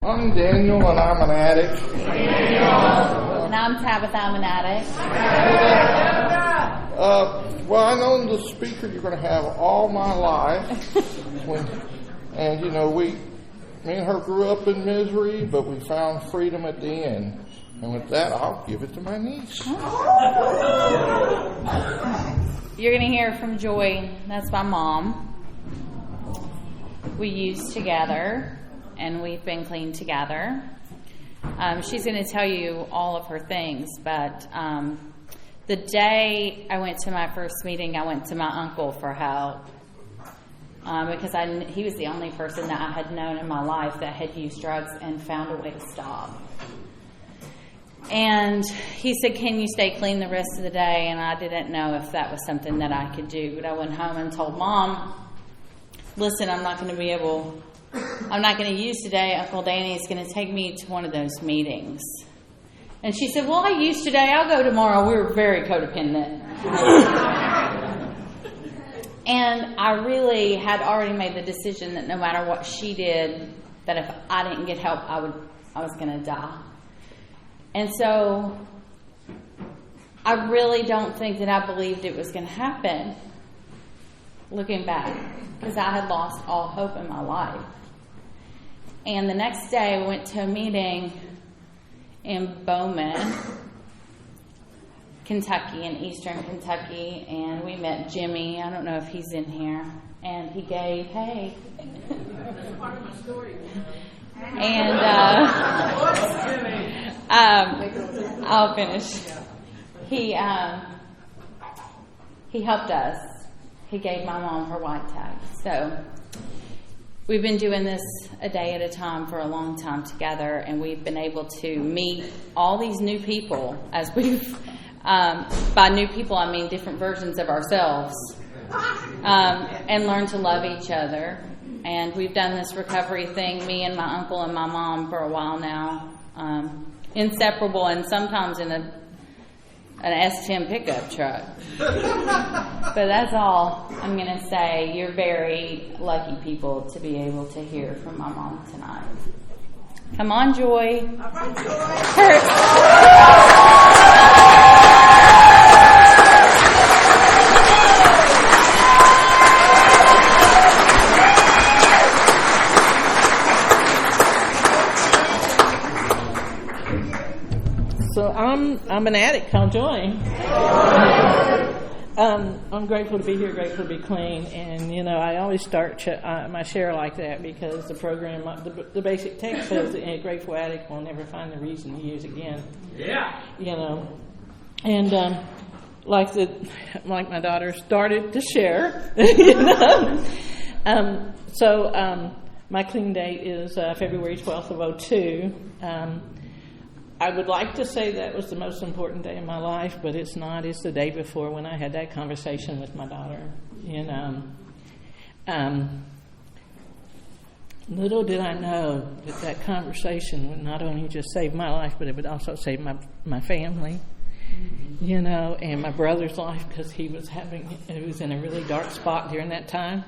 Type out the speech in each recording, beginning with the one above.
I'm Daniel, and I'm an addict. And I'm Tabitha, I'm an addict. Well, I know the speaker you're going to have all my life. And, you know, me and her grew up in misery, but we found freedom at the end. And with that, I'll give it to my niece. You're going to hear from Joy. That's my mom. We used together, and we've been clean together. She's going to tell you all of her things, but the day I went to my first meeting, I went to my uncle for help because he was the only person that I had known in my life that had used drugs and found a way to stop. And he said, "Can you stay clean the rest of the day?" And I didn't know if that was something that I could do, but I went home and told Mom, "Listen, I'm not going to use today. Uncle Danny is going to take me to one of those meetings." And she said, "Well, I used today. I'll go tomorrow." We were very codependent. And I really had already made the decision that no matter what she did, that if I didn't get help, I was going to die. And so I really don't think that I believed it was going to happen, looking back, because I had lost all hope in my life. And the next day, I went to a meeting in Bowman, Kentucky, in eastern Kentucky, and we met Jimmy. I don't know if he's in here. And he gave, hey. That's part of my story. And I'll finish. He helped us. He gave my mom her white tag. So we've been doing this a day at a time for a long time together, and we've been able to meet all these new people as we've, by new people I mean different versions of ourselves, and learn to love each other. And we've done this recovery thing, me and my uncle and my mom, for a while now, inseparable, and sometimes in an S10 pickup truck. But that's all I'm going to say. You're very lucky people to be able to hear from my mom tonight. Come on, Joy. All right, Joy. So I'm an addict called Joy. I'm grateful to be here, grateful to be clean, and you know I always start my share like that because the program, the basic text says that a grateful addict will never find the reason to use again. Yeah. You know, and like my daughter started to share. You know, so my clean date is February 12th of 2002. I would like to say that was the most important day of my life, but it's not. It's the day before when I had that conversation with my daughter. You know, little did I know that conversation would not only just save my life, but it would also save my family. You know, and my brother's life, because he was in a really dark spot during that time.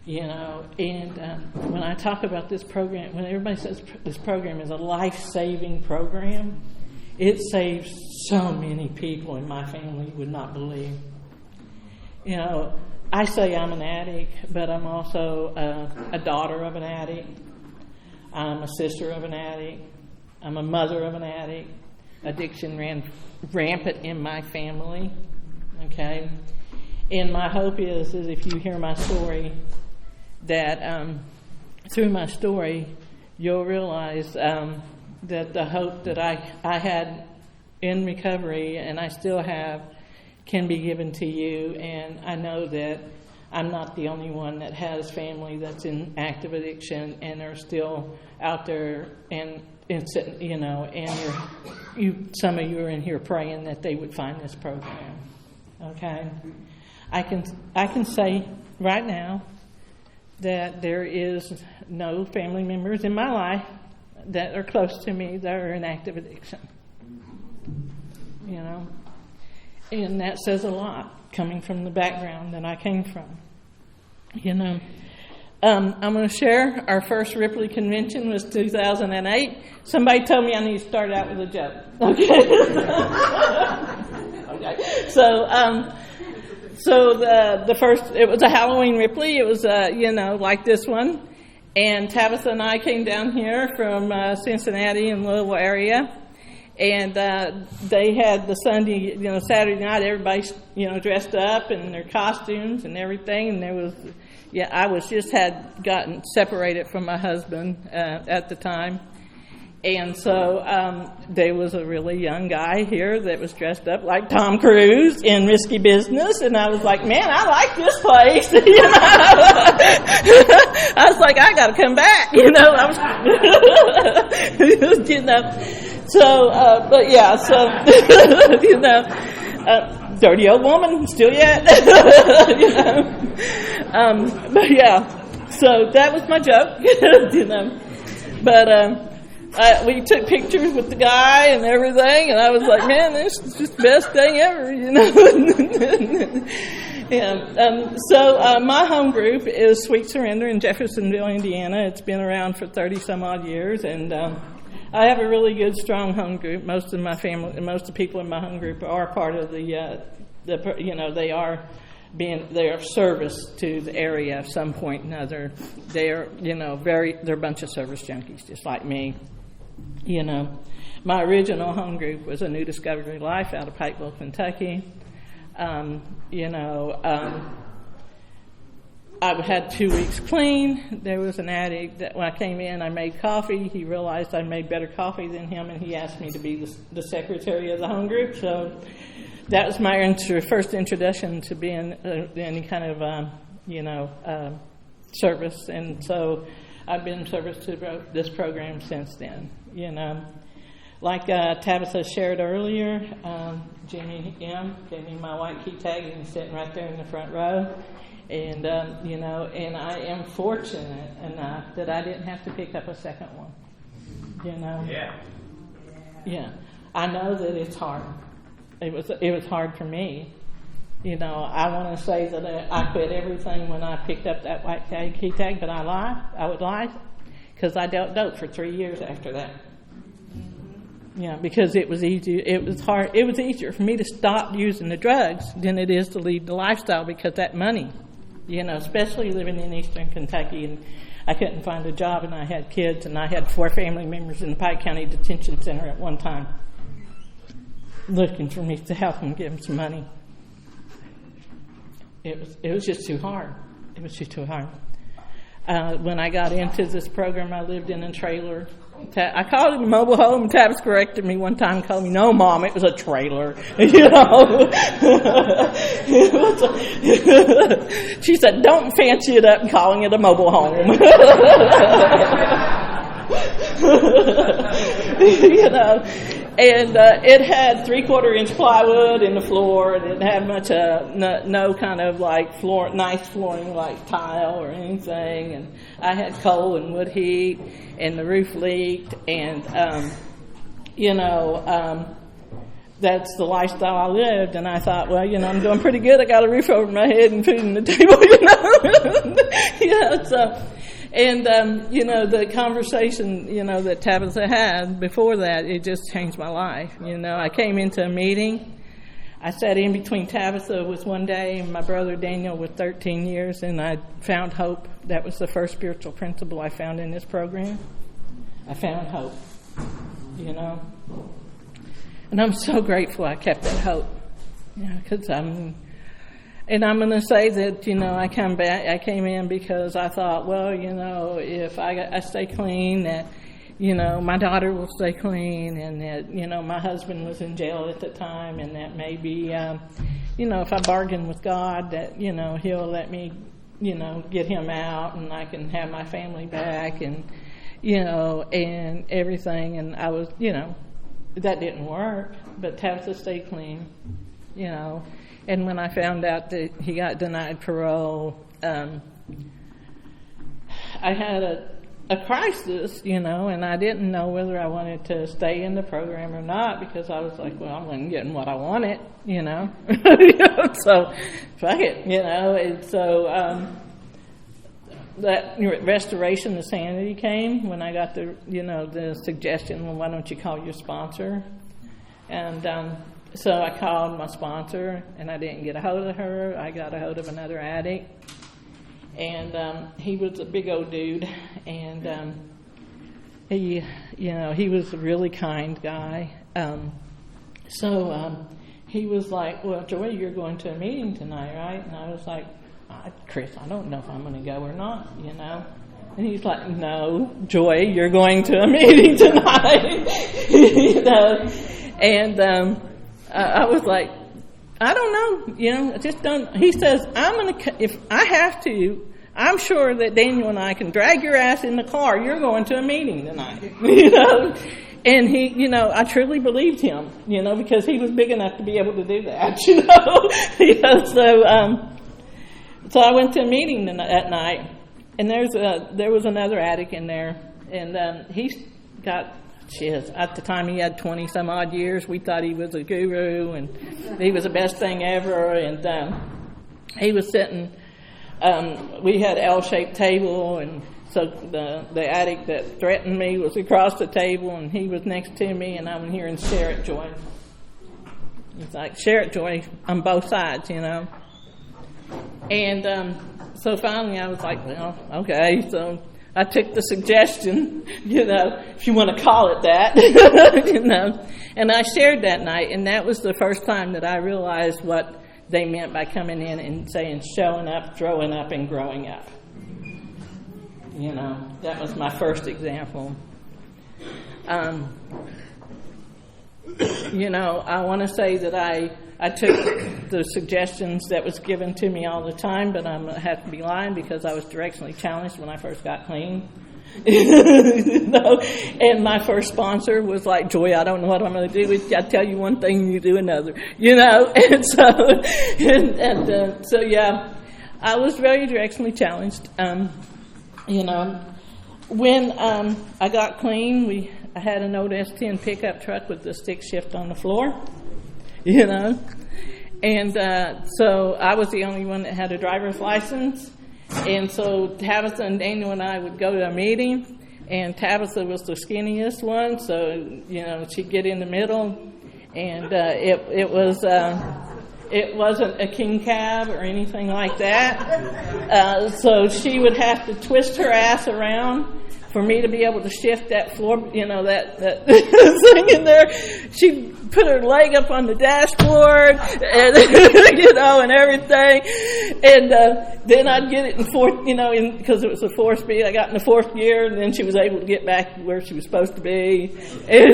You know, and when I talk about this program, when everybody says this program is a life-saving program, it saves so many people in my family you would not believe. You know, I say I'm an addict, but I'm also a daughter of an addict. I'm a sister of an addict. I'm a mother of an addict. Addiction ran rampant in my family, okay? And my hope is if you hear my story, that through my story, you'll realize that the hope that I had in recovery, and I still have, can be given to you. And I know that I'm not the only one that has family that's in active addiction and are still out there and you know, and some of you are in here praying that they would find this program. Okay, I can say right now that there is no family members in my life that are close to me that are in active addiction. You know, and that says a lot coming from the background that I came from. You know, I'm going to share our first Ripley convention was 2008. Somebody told me I need to start out with a joke. Okay. Okay. So the first, it was a Halloween Ripley. It was like this one, and Tabitha and I came down here from Cincinnati and Louisville area. And they had the Sunday, Saturday night, everybody, dressed up in their costumes and everything. And there was, I had gotten separated from my husband at the time. And so there was a really young guy here that was dressed up like Tom Cruise in Risky Business. And I was like, man, I like this place. I was like, I got to come back. So, dirty old woman, still yet. So that was my joke, But we took pictures with the guy and everything, and I was like, man, this is just the best thing ever, So my home group is Sweet Surrender in Jeffersonville, Indiana. It's been around for 30 some odd years, and I have a really good, strong home group. Most of my family, most of the people in my home group are part of they are of service to the area at some point or another. They're a bunch of service junkies, just like me. My original home group was a New Discovery Life out of Pikeville, Kentucky. I had 2 weeks clean. There was an addict that when I came in, I made coffee. He realized I made better coffee than him, and he asked me to be the secretary of the home group. So that was my first introduction to being any kind of, service. And so I've been in service to this program since then, Like Tabitha shared earlier, Jimmy M. gave me my white key tag, and he's sitting right there in the front row. And, and I am fortunate enough that I didn't have to pick up a second one, Yeah. I know that it's hard. It was hard for me. I want to say that I quit everything when I picked up that white key tag, but I would lie, because I dealt dope for 3 years after that. Yeah, because it was easy. It was hard. It was easier for me to stop using the drugs than it is to lead the lifestyle, because that money, especially living in Eastern Kentucky, and I couldn't find a job, and I had kids, and I had 4 family members in the Pike County Detention Center at one time looking for me to help them give them some money. It was just too hard. It was just too hard. When I got into this program, I lived in a trailer. I called it a mobile home. Tabs corrected me one time and called me, no, Mom, it was a trailer. She said, don't fancy it up calling it a mobile home. And it had 3/4-inch plywood in the floor, and it had much no kind of like nice flooring like tile or anything. And I had coal and wood heat, and the roof leaked, and that's the lifestyle I lived. And I thought, well, I'm doing pretty good. I got a roof over my head and food on the table, So. And, the conversation, that Tabitha had before that, it just changed my life. I came into a meeting. I sat in between Tabitha with one day and my brother Daniel with 13 years, and I found hope. That was the first spiritual principle I found in this program. I found hope, And I'm so grateful I kept that hope, because And I'm going to say that, I came in because I thought, well, if I stay clean, that, my daughter will stay clean, and that, my husband was in jail at the time, and that maybe, if I bargain with God, that, he'll let me, get him out, and I can have my family back, and, and everything. And I was, that didn't work, but Tabitha stayed clean, And when I found out that he got denied parole, I had a crisis, and I didn't know whether I wanted to stay in the program or not, because I was like, well, I wasn't getting what I wanted, So, fuck it, And so that restoration to sanity came when I got the suggestion, well, why don't you call your sponsor? And so I called my sponsor, and I didn't get a hold of her. I got a hold of another addict, and he was a big old dude, and he was a really kind guy. So he was like, well, Joy, you're going to a meeting tonight, right? And I was like, Chris, I don't know if I'm going to go or not, And he's like, no, Joy, you're going to a meeting tonight, And I was like, I don't know, I just don't. He says, if I have to, I'm sure that Daniel and I can drag your ass in the car. You're going to a meeting tonight, And he, I truly believed him, because he was big enough to be able to do that, So I went to a meeting that night, and there was another addict in there, and he's got, at the time he had 20 some odd years. We thought he was a guru, and he was the best thing ever, and he was sitting, we had an L-shaped table, and so the addict that threatened me was across the table, and he was next to me, and I'm hearing share it, Joy. It's like, share it, Joy, on both sides, And so finally I was like, well, okay. So I took the suggestion, if you want to call it that, And I shared that night, and that was the first time that I realized what they meant by coming in and saying showing up, throwing up, and growing up. That was my first example. I want to say that I took the suggestions that was given to me all the time, but I have to be lying because I was directionally challenged when I first got clean. And my first sponsor was like, Joy, I don't know what I'm going to do with you. I tell you one thing and you do another, And so, yeah, I was very directionally challenged. When I got clean, I had an old S10 pickup truck with the stick shift on the floor, And so I was the only one that had a driver's license. And so Tabitha and Daniel and I would go to a meeting, and Tabitha was the skinniest one, so, she'd get in the middle, and it wasn't a king cab or anything like that. So she would have to twist her ass around for me to be able to shift that floor, that thing in there. She'd put her leg up on the dashboard, and, and everything. And then I'd get it in fourth, because it was a 4-speed. I got in the 4th gear, and then she was able to get back where she was supposed to be, and,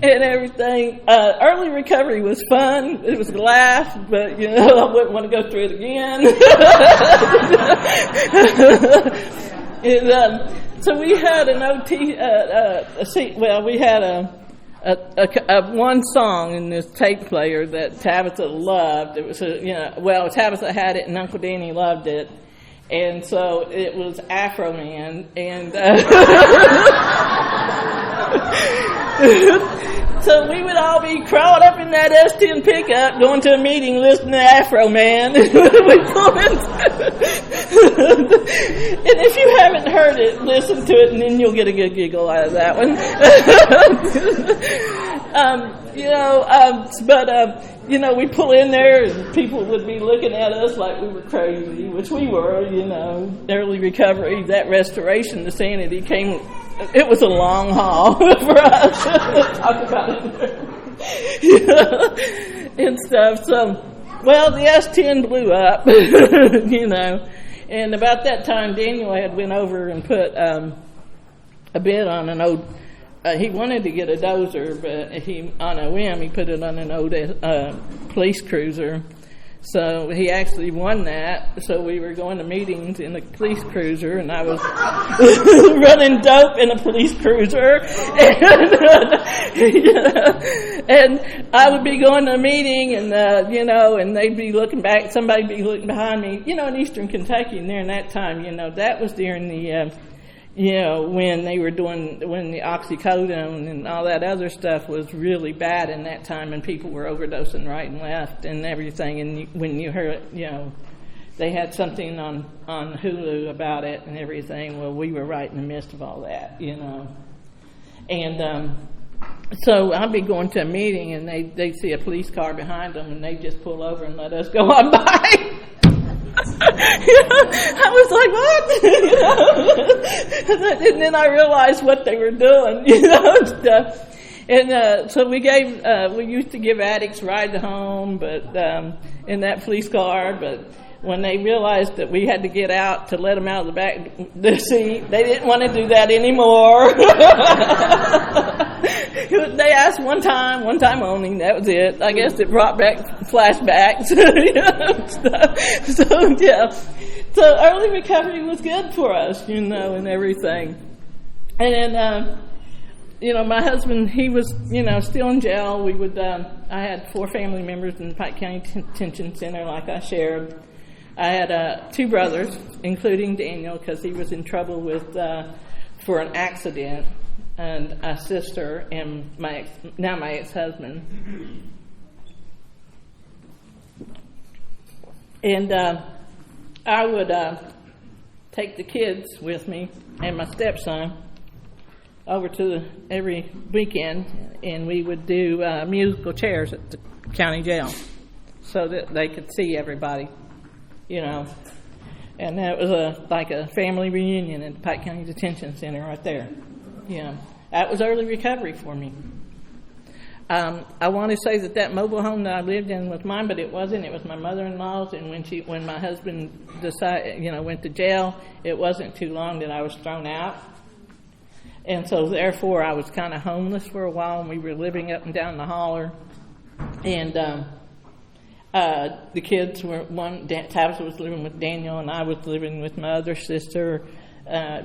and everything. Early recovery was fun. It was a laugh, but, I wouldn't want to go through it again. And, so we had an OT, we had a one song in this tape player that Tabitha loved. It was Tabitha had it and Uncle Danny loved it, and so it was Afro Man, and so we would all be crawled up in that S10 pickup, going to a meeting, listening to Afro Man. And if you haven't heard it, listen to it, and then you'll get a good giggle out of that one. We pull in there, and people would be looking at us like we were crazy, which we were. Early recovery, that restoration to sanity came. It was a long haul for us. Talk about it, and stuff. So, the S10 blew up, And about that time, Daniel had went over and put a bid on an old. He wanted to get a dozer, but on a whim, he put it on an old police cruiser. So he actually won that. So we were going to meetings in a police cruiser, and I was running dope in a police cruiser. And I would be going to a meeting, and and they'd be looking back. Somebody'd be looking behind me. In Eastern Kentucky, and during that time, that was during the. When the oxycodone and all that other stuff was really bad in that time, and people were overdosing right and left and everything. And when you heard, they had something on Hulu about it and everything. Well, we were right in the midst of all that, you know. And so I'll be going to a meeting, and they see a police car behind them, and they just pull over and let us go on by. I was like, what? And then I realized what they were doing, you know, and stuff. And so we used to give addicts ride home, but in that police car. But when they realized that we had to get out to let them out of the back the seat, they didn't want to do that anymore. They asked one time only. That was it. I guess it brought back flashbacks. So yeah. So early recovery was good for us, you know, and everything. And then, you know, my husband, he was, you know, still in jail. We would. I had 4 family members in the Pike County Detention Center, like I shared. I had 2 brothers, including Daniel, because he was in trouble with for an accident, and a sister, and my ex-husband. And I would take the kids with me and my stepson over to every weekend, and we would do musical chairs at the county jail so that they could see everybody, you know. And that was like a family reunion at the Pike County Detention Center right there. Yeah, that was early recovery for me. I want to say that mobile home that I lived in was mine, but it wasn't. It was my mother-in-law's, and when my husband went to jail, it wasn't too long that I was thrown out. And so therefore I was kind of homeless for a while, and we were living up and down the holler. And the kids were, Tabitha was living with Daniel, and I was living with my other sister,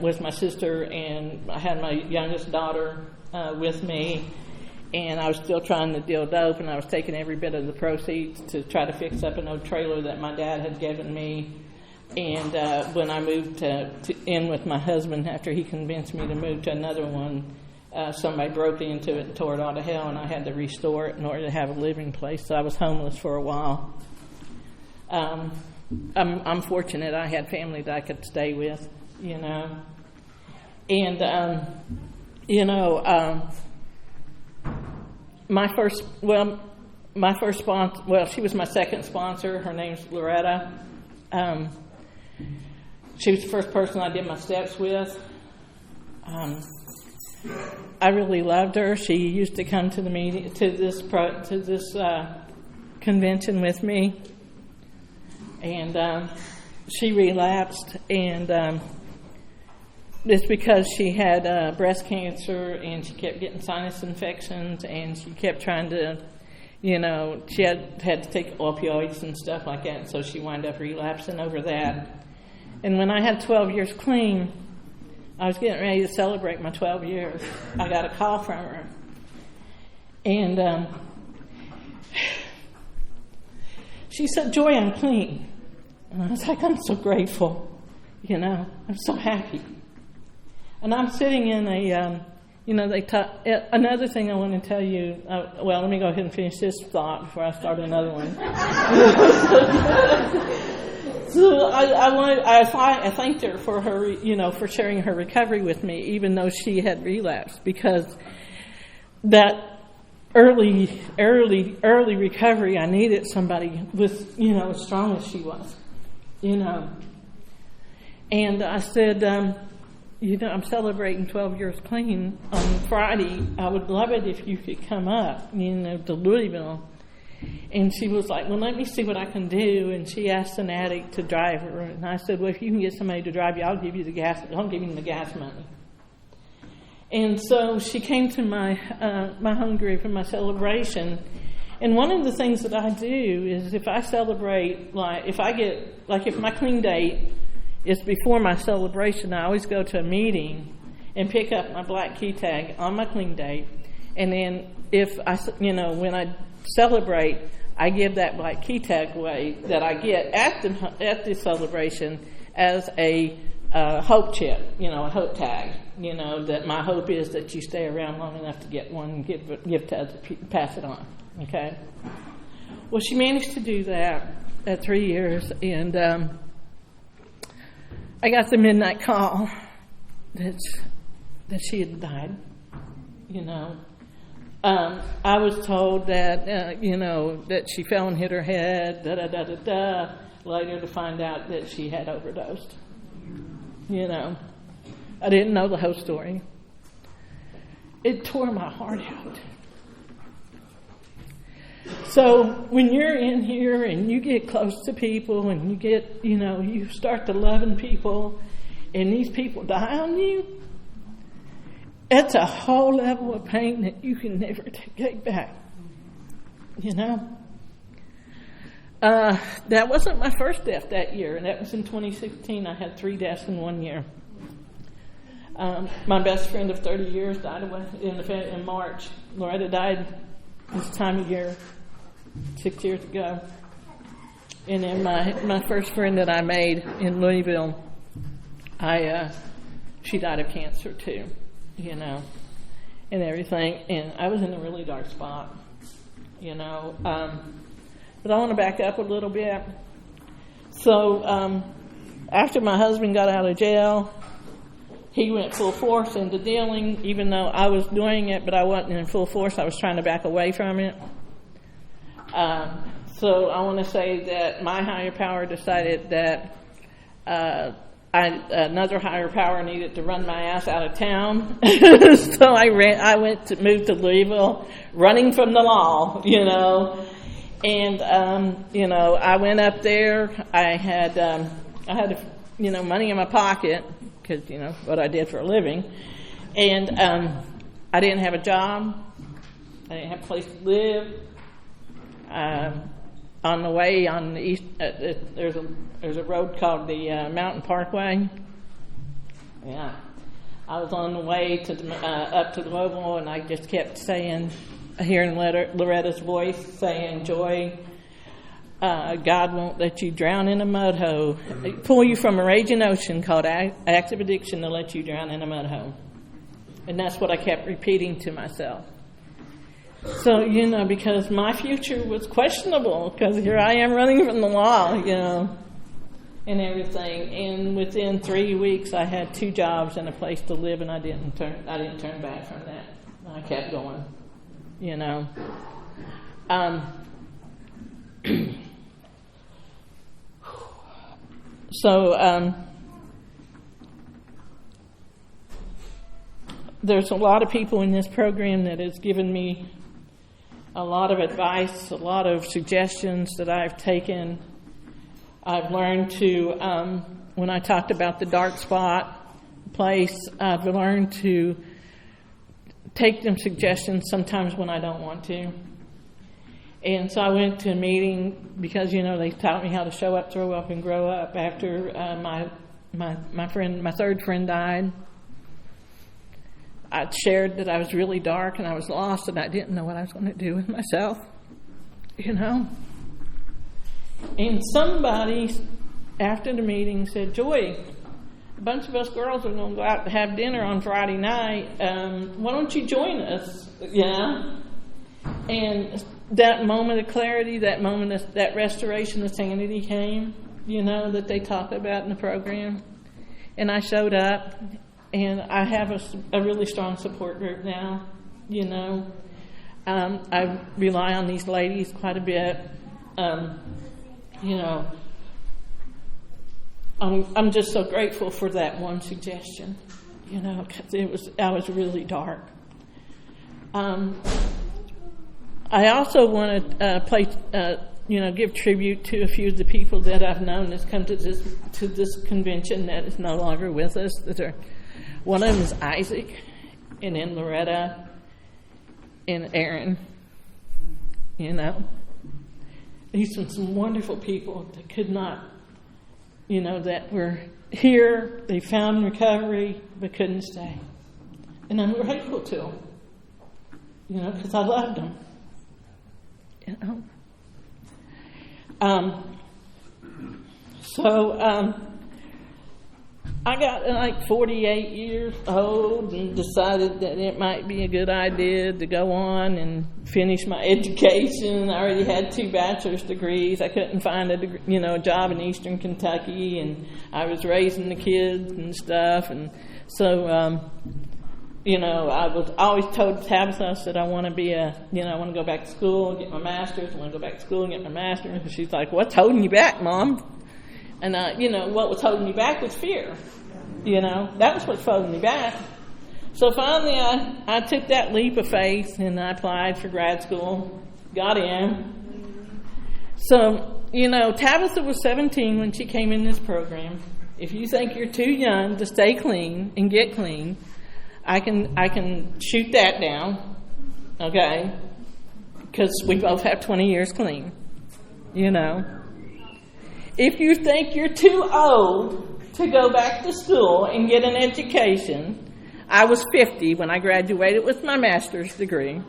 with my sister, and I had my youngest daughter with me. And I was still trying to deal dope, and I was taking every bit of the proceeds to try to fix up an old trailer that my dad had given me. And when I moved in with my husband, after he convinced me to move to another one, somebody broke into it and tore it all to hell, and I had to restore it in order to have a living place. So I was homeless for a while. I'm fortunate I had family that I could stay with, you know. And, my first sponsor, she was my second sponsor. Her name's Loretta. She was the first person I did my steps with. I really loved her. She used to come to the meeting, to this convention with me, and she relapsed, and it's because she had breast cancer, and she kept getting sinus infections, and she kept trying to, she had to take opioids and stuff like that, so she wound up relapsing over that. And when I had 12 years clean, I was getting ready to celebrate my 12 years. I got a call from her, and she said, "Joy, I'm clean." And I was like, "I'm so grateful, I'm so happy." And I'm sitting in another thing I want to tell you, let me go ahead and finish this thought before I start another one. So I thanked her for her, for sharing her recovery with me, even though she had relapsed, because that early recovery, I needed somebody with, as strong as she was, And I said, I'm celebrating 12 years clean on Friday. I would love it if you could come up, to Louisville. And she was like, "Well, let me see what I can do." And she asked an addict to drive her. And I said, "Well, if you can get somebody to drive you, I'll give you the gas money." And so she came to my home group and my celebration. And one of the things that I do is if I celebrate, if my clean date is before my celebration, I always go to a meeting and pick up my black key tag on my clean date. And then when I celebrate, I give that black key tag away that I get at the celebration as a hope chip, a hope tag. That my hope is that you stay around long enough to get one and give to other people, pass it on. Okay. Well, she managed to do that at 3 years, and I got the midnight call that she had died. I was told that, that she fell and hit her head, later to find out that she had overdosed. I didn't know the whole story. It tore my heart out. So when you're in here and you get close to people and you get, you start to loving people and these people die on you, it's a whole level of pain that you can never take back. That wasn't my first death that year, and that was in 2016. I had 3 deaths in 1 year. My best friend of 30 years died in March. Loretta died this time of year 6 years ago. And then my first friend that I made in Louisville, she died of cancer too, and everything. And I was in a really dark spot, But I want to back up a little bit. So after my husband got out of jail, he went full force into dealing, even though I was doing it, but I wasn't in full force. I was trying to back away from it. So I want to say that my higher power decided that another higher power needed to run my ass out of town. So I moved to Louisville, running from the law, And I went up there. I had money in my pocket because what I did for a living, and I didn't have a job. I didn't have a place to live. On the way on the east, there's a road called the Mountain Parkway. Yeah, I was on the way to up to Louisville, and I just kept hearing Loretta's voice saying, "Joy, God won't let you drown in a mud hole. Pull you from a raging ocean called active addiction to let you drown in a mud hole." And that's what I kept repeating to myself. So, because my future was questionable, because here I am running from the law, and everything. And within 3 weeks, I had 2 jobs and a place to live, and I didn't turn back from that. I kept going, So, there's a lot of people in this program that has given me a lot of advice, a lot of suggestions that I've taken. I've learned to, when I talked about the dark spot place, I've learned to take them suggestions sometimes when I don't want to. And so I went to a meeting because, they taught me how to show up, throw up, and grow up after my third friend died. I shared that I was really dark and I was lost and I didn't know what I was going to do with myself, And somebody after the meeting said, "Joy, a bunch of us girls are going to go out to have dinner on Friday night. Why don't you join us?" And that moment of clarity, that moment, that restoration of sanity came, that they talked about in the program. And I showed up, and I have a really strong support group now, I rely on these ladies quite a bit. I'm just so grateful for that one suggestion, because I was really dark. I also want to give tribute to a few of the people that I've known that's come to this convention that is no longer with us. One of them is Isaac, and then Loretta, and Aaron. These are some wonderful people that could not, that were here. They found recovery but couldn't stay, and I'm grateful to them. Because I loved them. I got like 48 years old and decided that it might be a good idea to go on and finish my education. I already had 2 bachelor's degrees. I couldn't find a job in Eastern Kentucky, and I was raising the kids and stuff. And so, I was always told Tabitha that I want to be I want to go back to school and get my master's. I want to go back to school and get my master's. And she's like, "What's holding you back, Mom?" And, what was holding me back was fear. That was what's holding me back. So finally, I took that leap of faith and I applied for grad school, got in. So, Tabitha was 17 when she came in this program. If you think you're too young to stay clean and get clean, I can shoot that down, okay? Because we both have 20 years clean, If you think you're too old to go back to school and get an education, I was 50 when I graduated with my master's degree.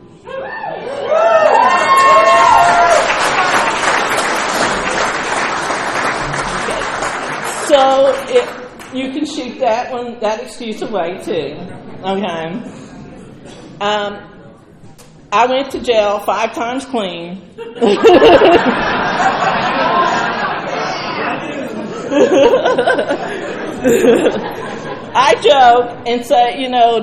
So you can shoot that excuse away too. Okay. I went to jail 5 times clean. I joke and say,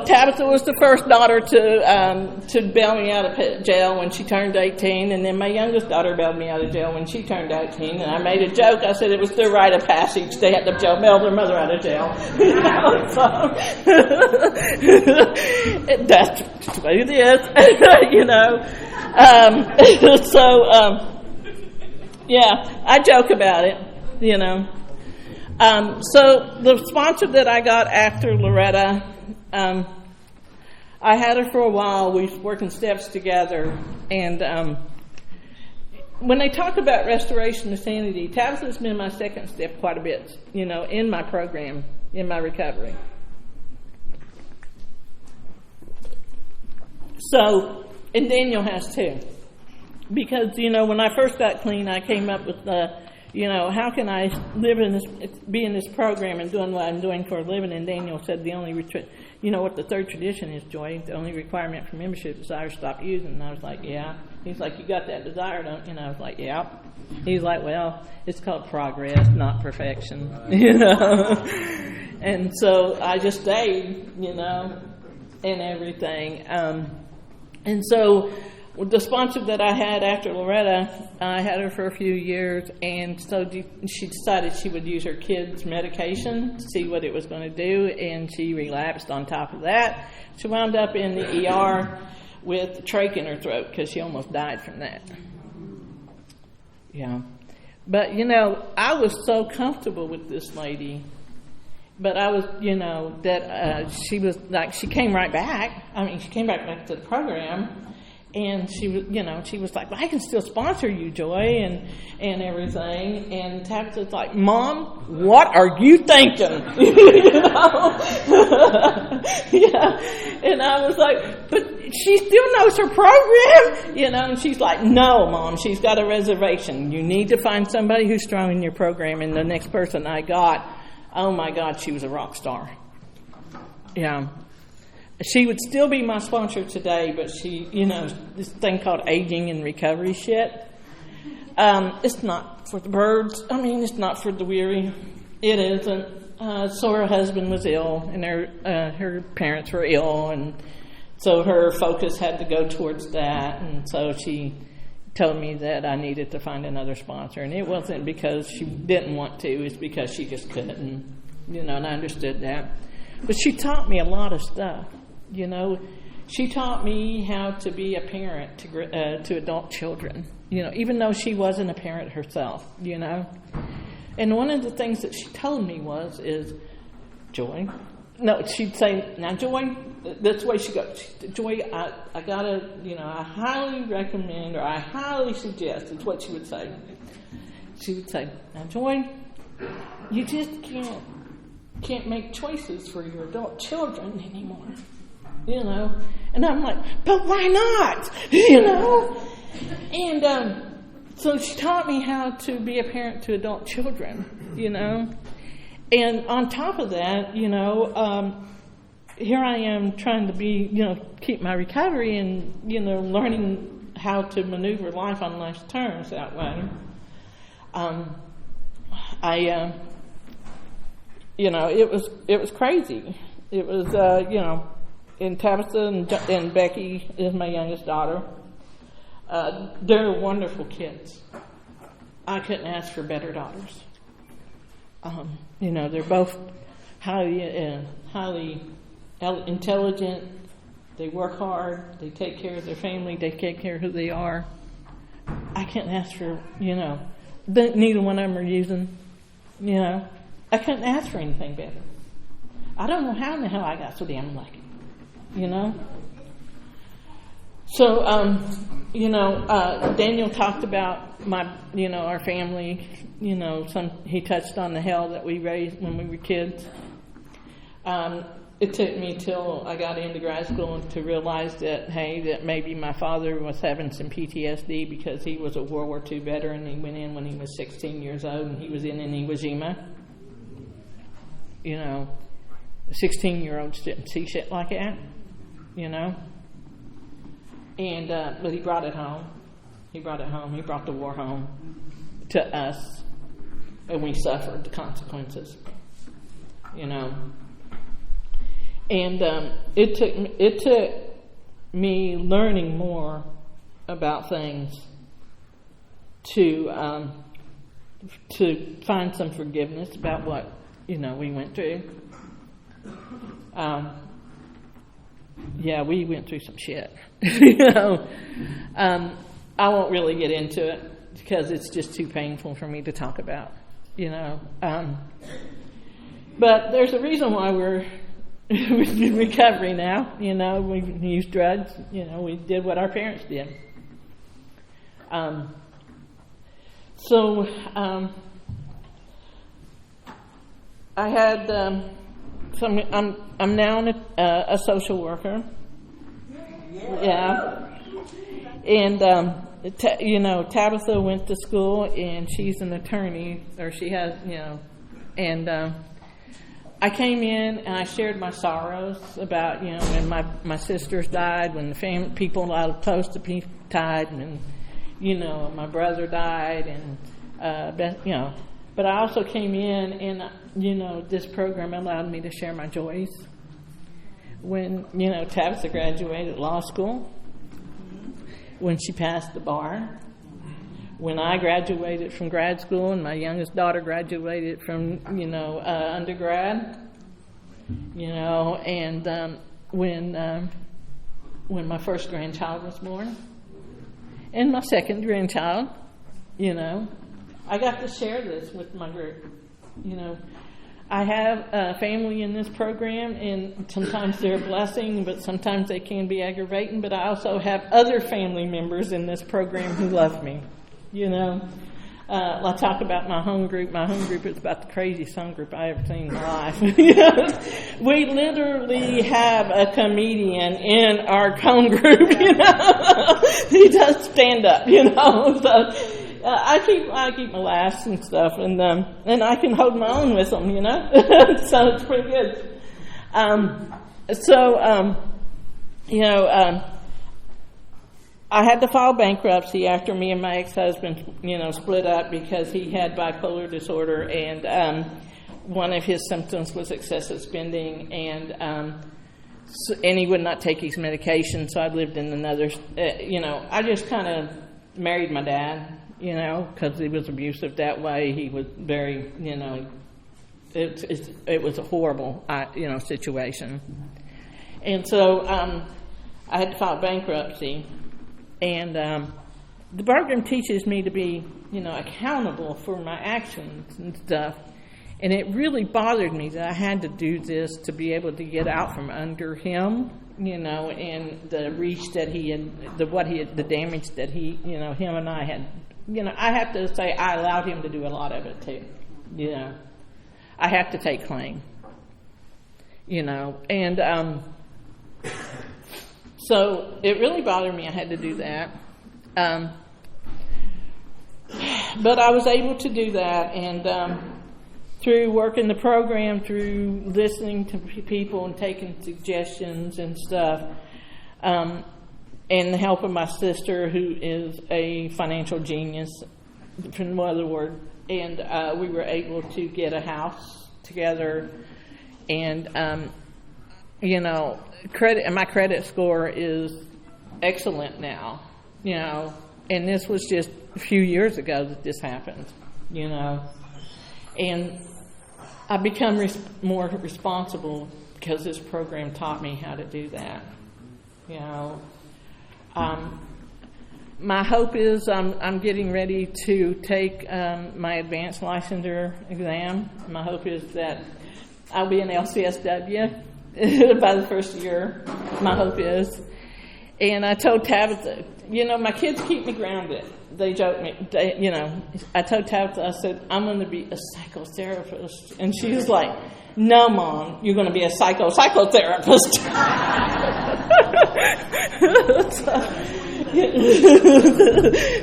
Tabitha was the first daughter to bail me out of jail when she turned 18, and then my youngest daughter bailed me out of jail when she turned 18. And I made a joke. I said it was their rite of passage. They had to bail their mother out of jail. That's the way it is, I joke about it, So the sponsor that I got after Loretta, I had her for a while. We were working steps together. And when they talk about restoration of sanity, Tabitha's been my second step quite a bit, in my program, in my recovery. So, and Daniel has too. Because, when I first got clean, I came up with how can I be in this program and doing what I'm doing for a living? And Daniel said what the third tradition is, Joy. The only requirement for membership is desire to stop using. And I was like, yeah. He's like, you got that desire, don't you? And I was like, yeah. He's like, well, it's called progress, not perfection, And so I just stayed, and everything. And so the sponsor that I had after Loretta, I had her for a few years, and so she decided she would use her kids' medication to see what it was going to do, and she relapsed on top of that. She wound up in the ER with trach in her throat because she almost died from that. Yeah. But, I was so comfortable with this lady. But I was, that she was like, she came right back. She came back to the program. And she was, she was like, well, I can still sponsor you, Joy, and everything. And Tabitha's like, Mom, what are you thinking? Yeah. And I was like, but she still knows her program, And she's like, no, Mom, she's got a reservation. You need to find somebody who's strong in your program. And the next person I got, oh my God, she was a rock star. Yeah. She would still be my sponsor today, but she, this thing called aging and recovery shit. It's not for the birds. It's not for the weary. It isn't. So her husband was ill, and her parents were ill, and so her focus had to go towards that. And so she told me that I needed to find another sponsor, and it wasn't because she didn't want to. It's because she just couldn't. And I understood that. But she taught me a lot of stuff. She taught me how to be a parent to adult children, even though she wasn't a parent herself, And one of the things that she told me is, Joy, no, she'd say, now, Joy, that's the way she goes, Joy, I gotta, I highly recommend, or I highly suggest, is what she would say. She would say, now, Joy, you just can't make choices for your adult children anymore. And I'm like, but why not? And so she taught me how to be a parent to adult children, And on top of that, here I am trying to keep my recovery and, learning how to maneuver life on life's terms that way. It was crazy. It was, and Tabitha and Becky is my youngest daughter. They're wonderful kids. I couldn't ask for better daughters. They're both highly intelligent. They work hard. They take care of their family. They take care of who they are. I can't ask for, neither one of them are using, I couldn't ask for anything better. I don't know how in the hell I got so damn lucky, So, Daniel talked about our family, he touched on the hell that we raised when we were kids. It took me till I got into grad school to realize that maybe my father was having some PTSD because he was a World War II veteran. He went in when he was 16 years old, and he was in Iwo Jima. 16-year-olds didn't see shit like that, And but he brought it home. He brought the war home to us, and we suffered the consequences. And it took me learning more about things to find some forgiveness about what we went through. We went through some shit. I won't really get into it because it's just too painful for me to talk about. But there's a reason why we're in recovery now. We used drugs. We did what our parents did. I had I'm now a social worker. Yeah. And Tabitha went to school, and she's an attorney, or she has, and I came in and I shared my sorrows about, when my sisters died, when the people I was close to died, and my brother died, and But I also came in, and this program allowed me to share my joys. When Tabitha graduated law school, when she passed the bar, when I graduated from grad school, and my youngest daughter graduated from undergrad, and when my first grandchild was born, and my second grandchild, I got to share this with my group. I have a family in this program, and sometimes they're a blessing, but sometimes they can be aggravating. But I also have other family members in this program who love me. I talk about my home group. My home group is about the craziest home group I ever seen in my life. We literally have a comedian in our home group. He does stand up. So. I keep my laughs and stuff, and I can hold my own with them, so it's pretty good. I had to file bankruptcy after me and my ex-husband, split up because he had bipolar disorder, and one of his symptoms was excessive spending, and he would not take his medication. So I lived in another, I just kind of married my dad. Because he was abusive that way. He was very, it was a horrible, situation. And so I had to file bankruptcy. And the program teaches me to be, accountable for my actions and stuff. And it really bothered me that I had to do this to be able to get out from under him, and the reach that he had, the damage that he, him and I had. I have to say I allowed him to do a lot of it too. I have to take claim. And so it really bothered me I had to do that. But I was able to do that, and through working the program, through listening to people and taking suggestions and stuff, and helping my sister, who is a financial genius, for no other word, and we were able to get a house together, and my credit score is excellent now, and this was just a few years ago that this happened, and I become more responsible because this program taught me how to do that, My hope is I'm getting ready to take my advanced licensure exam. My hope is that I'll be an LCSW by the first year. My hope is. And I told Tabitha, my kids keep me grounded. They joke me, I told Tabitha, I said, I'm going to be a psychotherapist. And she was like, no, Mom, you're going to be a psychotherapist.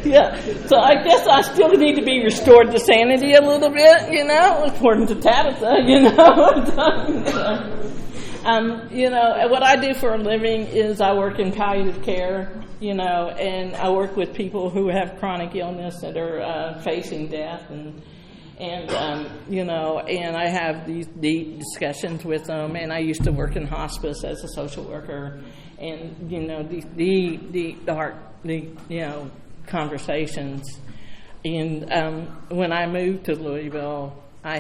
Yeah, so I guess I still need to be restored to sanity a little bit, according to Tabitha, what I do for a living is I work in palliative care, and I work with people who have chronic illness that are facing death, and I have these deep discussions with them. And I used to work in hospice as a social worker, and these dark conversations. And when I moved to Louisville, I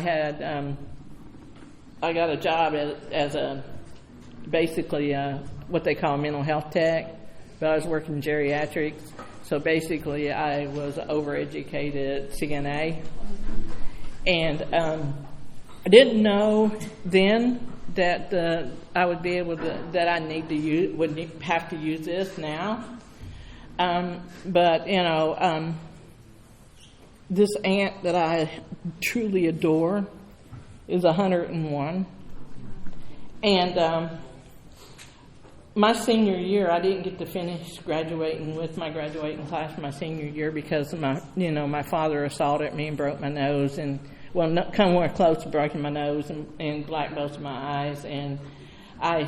got a job as basically what they call mental health tech, but I was working geriatrics. So basically, I was overeducated CNA, and I didn't know then that I would be able to, that I would have to use this now. But this aunt that I truly adore is 101, and my senior year, I didn't get to finish graduating with my graduating class my senior year because my father assaulted me and broke my nose, and come more close to breaking my nose and blacked both of my eyes. And I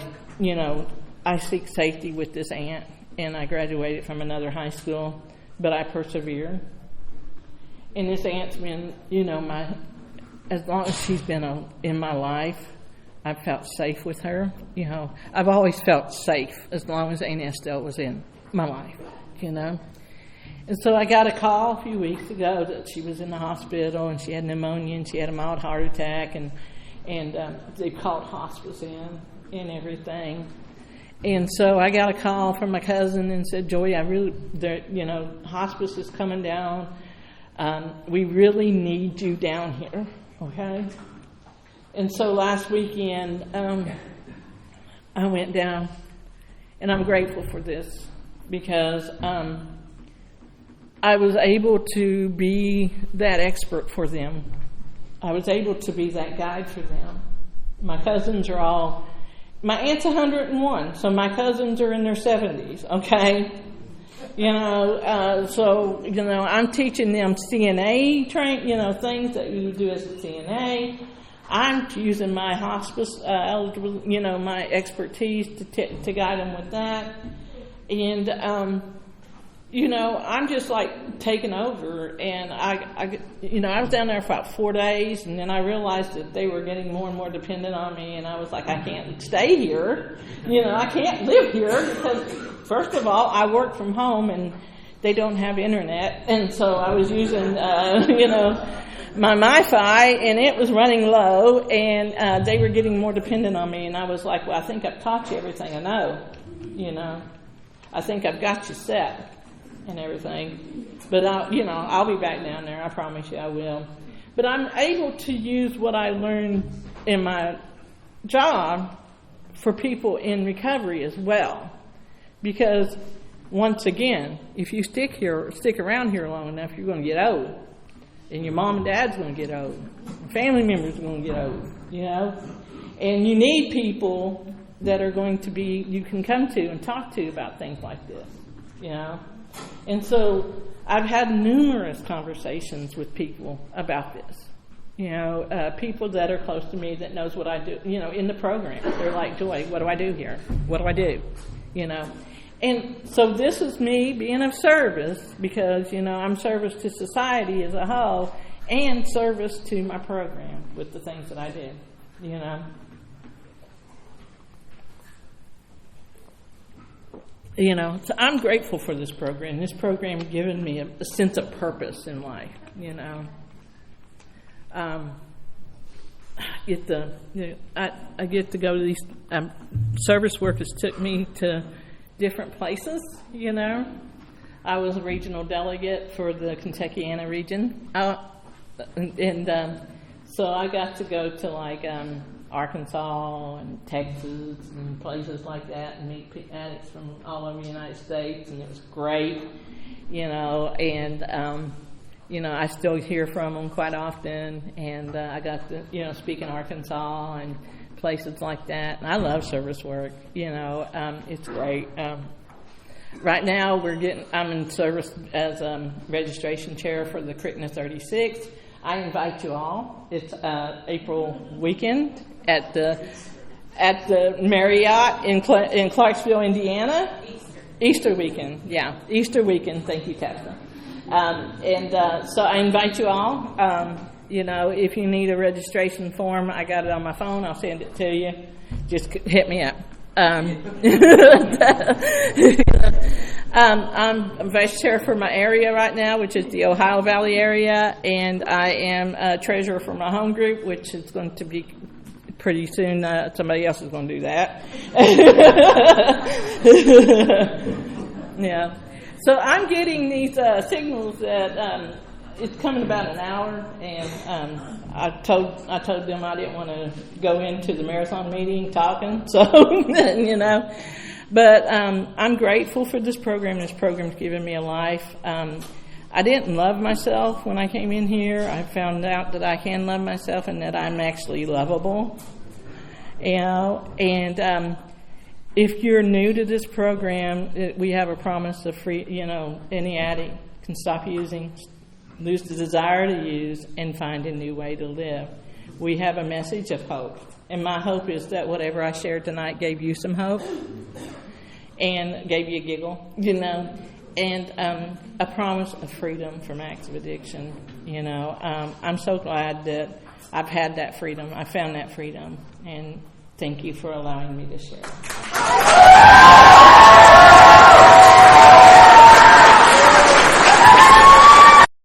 seek safety with this aunt, and I graduated from another high school, but I persevered. And this aunt's been, as long as she's been in my life, I've felt safe with her. I've always felt safe as long as Aunt Estelle was in my life, And so I got a call a few weeks ago that she was in the hospital and she had pneumonia and she had a mild heart attack, and they called hospice in and everything. And so I got a call from my cousin and said, Joy, hospice is coming down. We really need you down here, okay? And so last weekend, I went down, and I'm grateful for this because I was able to be that expert for them. I was able to be that guide for them. My cousins are all, my aunt's 101, so my cousins are in their 70s, okay? I'm teaching them CNA things that you do as a CNA. I'm using my hospice eligible, my expertise to guide them with that. And, I'm just like taking over. And I was down there for about 4 days, and then I realized that they were getting more and more dependent on me. And I was like, I can't stay here. I can't live here because, first of all, I work from home and they don't have internet. And so I was using, my MiFi, and it was running low, and they were getting more dependent on me. And I was like, well, I think I've taught you everything I know. I think I've got you set and everything. But I'll be back down there. I promise you I will. But I'm able to use what I learned in my job for people in recovery as well. Because once again, if you stick around here long enough, you're going to get old. And your mom and dad's going to get old. Your family members are going to get old, And you need people that are going to be, you can come to and talk to about things like this, And so I've had numerous conversations with people about this, You know, people that are close to me that knows what I do, you know, in the program. They're like, Joy, what do I do here? What do I do? You know. And so this is me being of service because, you know, I'm service to society as a whole and service to my program with the things that I do, you know. You know, so I'm grateful for this program. This program has given me a sense of purpose in life, you know. I get to go to these service workers took me to different places, you know. I was a regional delegate for the Kentuckiana region, so I got to go to like Arkansas and Texas and places like that and meet addicts from all over the United States, and it was great, you know, and you know, I still hear from them quite often, and I got to, you know, speak in Arkansas and places like that. And I love service work, you know, it's great. Right now, I'm in service as registration chair for the Crittenden 36. I invite you all. It's April weekend at the Marriott in Clarksville, Indiana. Easter weekend, yeah, Easter weekend. Thank you, Tabitha. So I invite you all. You know, if you need a registration form, I got it on my phone. I'll send it to you. Just hit me up. I'm vice chair for my area right now, which is the Ohio Valley area, and I am treasurer for my home group, which is going to be pretty soon. Somebody else is going to do that. Yeah. So I'm getting these signals that it's coming about an hour, and I told them I didn't want to go into the marathon meeting talking, so you know. But I'm grateful for this program. This program's given me a life. I didn't love myself when I came in here. I found out that I can love myself and that I'm actually lovable. You know, and if you're new to this program, we have a promise of free, you know, any addict can stop using, lose the desire to use, and find a new way to live. We have a message of hope. And my hope is that whatever I shared tonight gave you some hope and gave you a giggle, you know, and a promise of freedom from acts of addiction, you know. I'm so glad that I've had that freedom. I found that freedom. And thank you for allowing me to share.